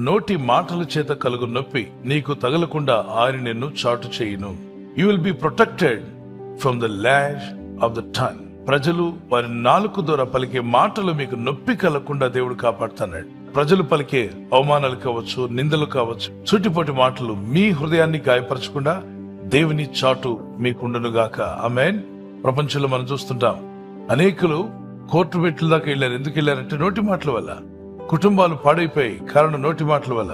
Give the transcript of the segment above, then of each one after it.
నోటి మాటల చేత కలుగు నొప్పి నీకు తగలకుండా ఆయన నిన్ను చాటు చేయును. You will be protected from the lash of the tongue. ప్రజలు వారి నాలుక ద్వారా పలికే మాటలు మీకు నొప్పి కలగకుండా దేవుడు కాపాడుతున్నాడు. ప్రజలు పలికే అవమానాలు కావచ్చు, నిందలు కావచ్చు, చుట్టిపోటి మాటలు మీ హృదయాన్ని గాయపరచకుండా దేవుని చాటు మీకుండునుగాక. ఆమేన్. ప్రపంచంలో మనం చూస్తుంటాం, అనేకులు కోర్టు మెట్ల దాకా వెళ్ళారు. ఎందుకు వెళ్ళారంటే నోటి మాటల వల్ల. కుటుంబాలు పాడైపోయాయి, కారణం నోటి మాటల వల్ల.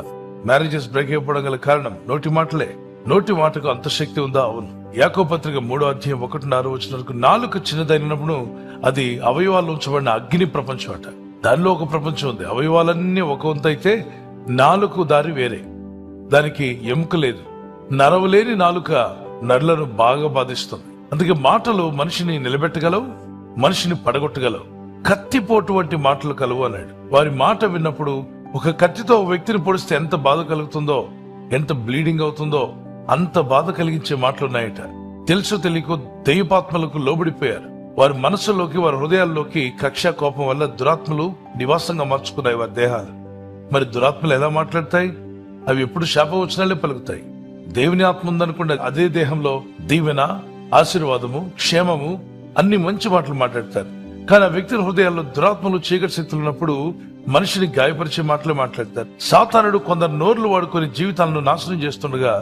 మ్యారేజెస్ బ్రేక్ అయిపోవడం గల కారణం నోటి మాటలే. నోటి మాటకు అంత శక్తి ఉందా? అవును. యాకోబు పత్రిక 3:1-6 నాలుక చిన్నదైనప్పుడు అది అవయవాల్లో ఉంచబడిన అగ్ని ప్రపంచం అట. దానిలో ఒక ప్రపంచం ఉంది. అవయవాలన్నీ ఒక వంతు అయితే నాలుక దారి వేరే. దానికి ఎముక లేదు. నరవలేని నాలుక నరులను బాగా బాధిస్తుంది. అందుకే మాటలు మనిషిని నిలబెట్టగలవు, మనిషిని పడగొట్టగలవు. కత్తిపోటు వంటి మాటలు కలవు అన్నాడు. వారి మాట విన్నప్పుడు ఒక కత్తితో ఒక వ్యక్తిని పొడిస్తే ఎంత బాధ కలుగుతుందో, ఎంత బ్లీడింగ్ అవుతుందో అంత బాధ కలిగించే మాటలున్నాయట. తెలుసో తెలియకో దైవపాత్మలకు లోబడిపోయారు. వారి మనసులోకి, వారి హృదయాల్లోకి కక్ష, కోపం వల్ల దురాత్మలు నివాసంగా మార్చుకున్నాయి వారి దేహాలు. మరి దురాత్మలు ఎలా మాట్లాడతాయి? అవి ఎప్పుడు శాపవచనాలే పలుకుతాయి. దేవుని ఆత్మ ఉందనుకుంటే అదే దేహంలో దీవెన, ఆశీర్వాదము, క్షేమము, అన్ని మంచి మాటలు మాట్లాడతారు. కానీ ఆ వ్యక్తుల హృదయాల్లో దురాత్మలు, చీకటి శక్తులు ఉన్నప్పుడు మనిషిని గాయపరిచే మాటలే మాట్లాడతారు. సాతానుడు కొందరు నోర్లు వాడుకొని జీవితాలను నాశనం చేస్తుండగా,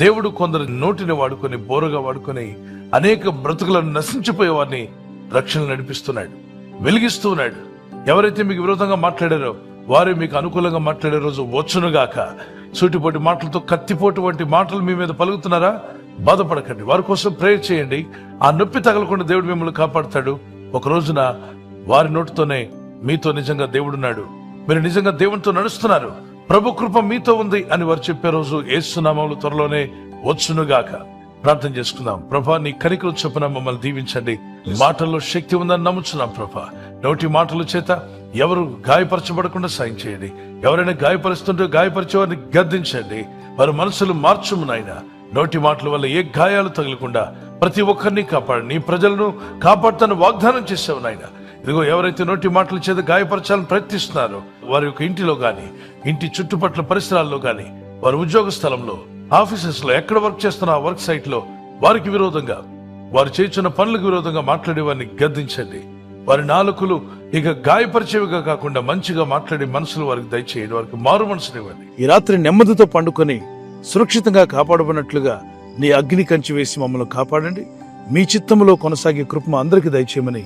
దేవుడు కొందరు నోటిని వాడుకొని, బోరగా వాడుకొని అనేక బ్రతుకులను నశించిపోయే వారిని రక్షణ నడిపిస్తున్నాడు, వెలిగిస్తూ ఉన్నాడు. ఎవరైతే మీకు విరోధంగా మాట్లాడారో వారే మీకు అనుకూలంగా మాట్లాడే రోజు వచ్చునుగాక. సూటిపోటి మాటలతో, కత్తిపోటు వంటి మాటలు మీ మీద పలుకుతున్నారా? బాధపడకండి, వారి కోసం ప్రేయర్ చేయండి. ఆ నొప్పి తగలకుండా దేవుడు మిమ్మల్ని కాపాడుతాడు. ఒక రోజున వారి నోటితోనే మీతో నిజంగా దేవుడున్నాడు, మీరు నిజంగా దేవునితో నడుస్తున్నారు, ప్రభు కృప మీతో ఉంది అని వారు చెప్పే రోజు యేసు నామములో త్వరలోనే వచ్చునుగాక. ప్రార్థన చేసుకుందాం. ప్రభా, నీ కనికరం చొప్పున మమ్మల్ని దీవించండి. మాటల్లో శక్తి ఉందని నమ్ముచున్నాం ప్రభా. నోటి మాటల చేత ఎవరు గాయపరచబడకుండా సాయం చేయండి. ఎవరైనా గాయపరుస్తుంటే గాయపరిచే వారిని గద్దించండి. వారి మనసులు మార్చుము నాయనా. నోటి మాటల వల్ల ఏ గాయాలు తగలకుండా ప్రతి ఒక్కరిని కాపాడు. నీ ప్రజలను కాపాడుతాను వాగ్దానం చేసావు నాయనా. ఇదిగో, ఎవరైతే నోటి మాటల చేత గాయపరచాలని ప్రయత్నిస్తున్నారో వారి యొక్క ఇంటిలో గాని, ఇంటి చుట్టుపట్ల పరిసరాల్లో గాని, వారి ఉద్యోగ స్థలంలో, ఆఫీసెస్ లో, ఎక్కడ వర్క్ చేస్తున్న ఆ వర్క్ సైట్ లో వారికి విరోధంగా, వారు చేస్తున్న పనులకు విరోధంగా మాట్లాడే వారిని గద్దించండి. వారి నాలుకలు ఇక గాయపరిచేవిగా కాకుండా మంచిగా మాట్లాడే మనసులు వారికి దయచేయండి. వారికి మారు మనసునివ్వండి. ఈ రాత్రి నెమ్మదితో పండుకొని సురక్షితంగా కాపాడబడినట్లుగా నీ అగ్ని కంచి వేసి మమ్మల్ని కాపాడండి. మీ చిత్తములో కొనసాగే కృప అందరికీ దయచేయమని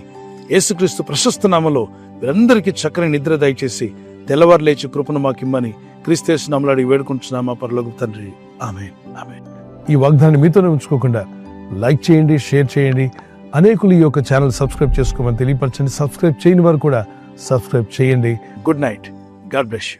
యేసుక్రీస్తు ప్రశస్త నామములో వీరందరికీ చక్కని నిద్ర దయచేసి తెల్లవారు లేచి కృపను మాకిమ్మని క్రీస్తు నామములో అడిగి వేడుకుంటున్నామా పరలోకపు తండ్రి. ఆమేన్. ఆమేన్. ఈ వాగ్దాన్ని మీతోనే ఉంచుకోకుండా లైక్ చేయండి, షేర్ చేయండి. అనేకులు ఈ యొక్క ఛానల్ సబ్స్క్రైబ్ చేసుకోమని తెలియపరచండి. సబ్స్క్రైబ్ చేయని వారు కూడా సబ్స్క్రైబ్ చేయండి. Good night. God bless you.